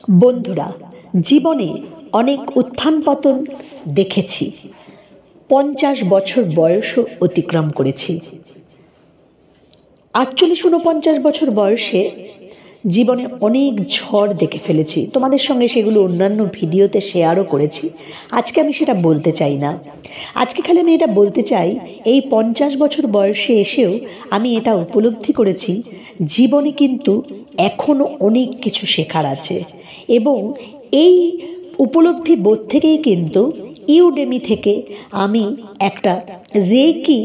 বন্ধুরা, জীবনে অনেক উত্থান পতন দেখেছি। 50 বছর বয়সও অতিক্রম করেছি। 48-49 বছর বয়সে জীবনে অনেক ঝড় দেখে ফেলেছি। তোমাদের সঙ্গে সেগুলো অন্যান্য ভিডিওতে শেয়ারও করেছি। আজকে আমি সেটা বলতে চাই না। আজকে খালি আমি এটা বলতে চাই, এই 50 বছর বয়সে এসেও আমি এটা উপলব্ধি করেছি, জীবনে কিন্তু এখনও অনেক কিছু শেখার আছে। এবং এই উপলব্ধি বোধ থেকেই কিন্তু ইউডেমি থেকে আমি একটা রেকি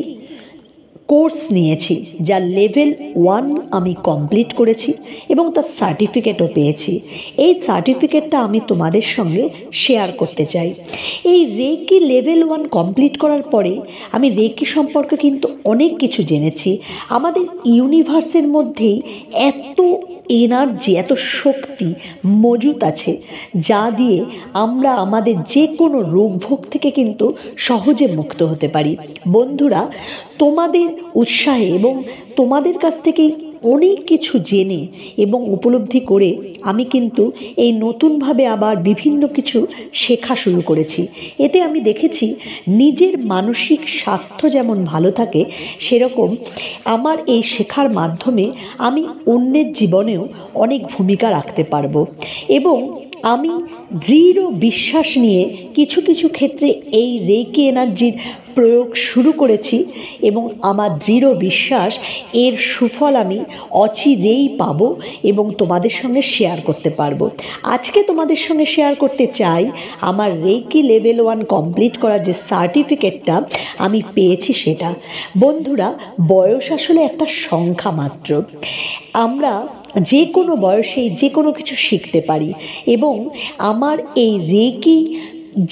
কোর্স নিয়েছি, যা লেভেল 1 আমি কমপ্লিট করেছি এবং তার সার্টিফিকেটও পেয়েছি। এই সার্টিফিকেটটা আমি তোমাদের সঙ্গে শেয়ার করতে চাই। এই রেকি লেভেল 1 কমপ্লিট করার পরে আমি রেকি সম্পর্কে কিন্তু অনেক কিছু জেনেছি। আমাদের ইউনিভার্সের মধ্যেই এত এনার্জি, এত শক্তি মজুত আছে, যা দিয়ে আমরা আমাদের যে কোনো রোগভোগ থেকে কিন্তু সহজে মুক্ত হতে পারি। বন্ধুরা, তোমাদের উৎসাহে এবং তোমাদের কাছ থেকেই অনেক কিছু জেনে এবং উপলব্ধি করে আমি কিন্তু এই নতুনভাবে আবার বিভিন্ন কিছু শেখা শুরু করেছি। এতে আমি দেখেছি নিজের মানসিক স্বাস্থ্য যেমন ভালো থাকে, সেরকম আমার এই শেখার মাধ্যমে আমি অন্যের জীবনেও অনেক ভূমিকা রাখতে পারবো। এবং আমি দৃঢ় বিশ্বাস নিয়ে কিছু কিছু ক্ষেত্রে এই রেকি এনার্জির প্রয়োগ শুরু করেছি এবং আমার দৃঢ় বিশ্বাস এর সুফল আমি অচিরেই পাবো এবং তোমাদের সঙ্গে শেয়ার করতে পারবো। আজকে তোমাদের সঙ্গে শেয়ার করতে চাই আমার রেকি লেভেল 1 কমপ্লিট করার যে সার্টিফিকেটটা আমি পেয়েছি সেটা। বন্ধুরা, বয়স আসলে একটা সংখ্যা মাত্র। আমরা যে কোনো বয়সেই যে কোনো কিছু শিখতে পারি এবং আমার এই রেকি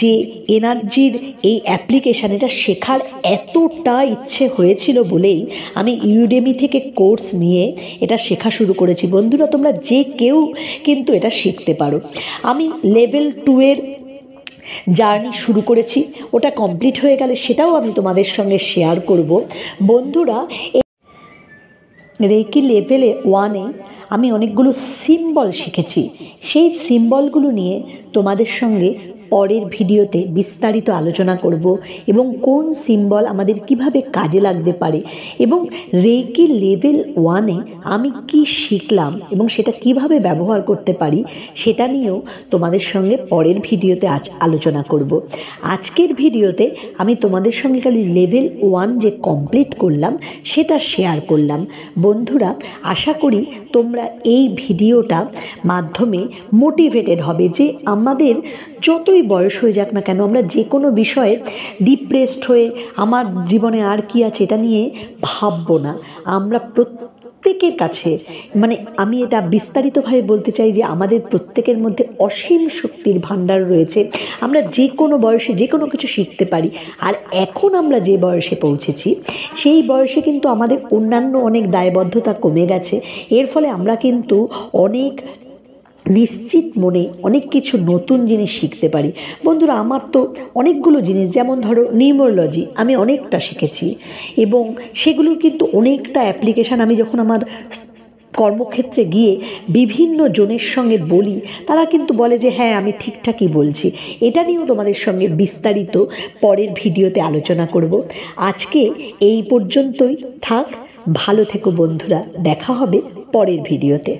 যে এনার্জির এই অ্যাপ্লিকেশান, এটা শেখার এতটা ইচ্ছে হয়েছিল বলেই আমি ইউডেমি থেকে কোর্স নিয়ে এটা শেখা শুরু করেছি। বন্ধুরা, তোমরা যে কেউ কিন্তু এটা শিখতে পারো। আমি লেভেল 2 এর জার্নি শুরু করেছি, ওটা কমপ্লিট হয়ে গেলে সেটাও আমি তোমাদের সঙ্গে শেয়ার করব। বন্ধুরা, রেকি লেভেলে 1-এ আমি অনেকগুলো সিম্বল শিখেছি। সেই সিম্বলগুলো নিয়ে তোমাদের সঙ্গে পরের ভিডিওতে বিস্তারিত আলোচনা করব এবং কোন সিম্বল আমাদের কিভাবে কাজে লাগতে পারে এবং রেকি লেভেল 1-এ আমি কি শিখলাম এবং সেটা কিভাবে ব্যবহার করতে পারি সেটা নিয়েও তোমাদের সঙ্গে পরের ভিডিওতে আজ আলোচনা করব। আজকের ভিডিওতে আমি তোমাদের সঙ্গে খালি লেভেল 1 যে কমপ্লিট করলাম সেটা শেয়ার করলাম। বন্ধুরা, আশা করি তোমরা এই ভিডিওটা মাধ্যমে মোটিভেটেড হবে যে আমাদের যতই বয়স হয়ে যাক না কেন, আমরা যে কোনো বিষয়ে ডিপ্রেসড হয়ে আমার জীবনে আর কি আছে এটা নিয়ে ভাববো না। আমরা প্রত্যেকের কাছে, মানে আমি এটা বিস্তারিতভাবে বলতে চাই যে আমাদের প্রত্যেকের মধ্যে অসীম শক্তির ভাণ্ডার রয়েছে। আমরা যে কোনো বয়সে যে কোনো কিছু শিখতে পারি। আর এখন আমরা যে বয়সে পৌঁছেছি সেই বয়সে কিন্তু আমাদের অন্যান্য অনেক দায়বদ্ধতা কমে গেছে। এর ফলে আমরা কিন্তু অনেক নিশ্চিত মনে অনেক কিছু নতুন জিনিস শিখতে পারি। বন্ধুরা, আমার তো অনেকগুলো জিনিস, যেমন ধরো নিউমোলজি, আমি অনেকটা শিখেছি এবং সেগুলোর কিন্তু অনেকটা অ্যাপ্লিকেশান আমি যখন আমার কর্মক্ষেত্রে গিয়ে বিভিন্ন জনের সঙ্গে বলি, তারা কিন্তু বলে যে হ্যাঁ, আমি ঠিকঠাকই বলছি। এটা নিয়েও তোমাদের সঙ্গে বিস্তারিত পরের ভিডিওতে আলোচনা করব। আজকে এই পর্যন্তই থাক। ভালো থেকো বন্ধুরা, দেখা হবে পরের ভিডিওতে।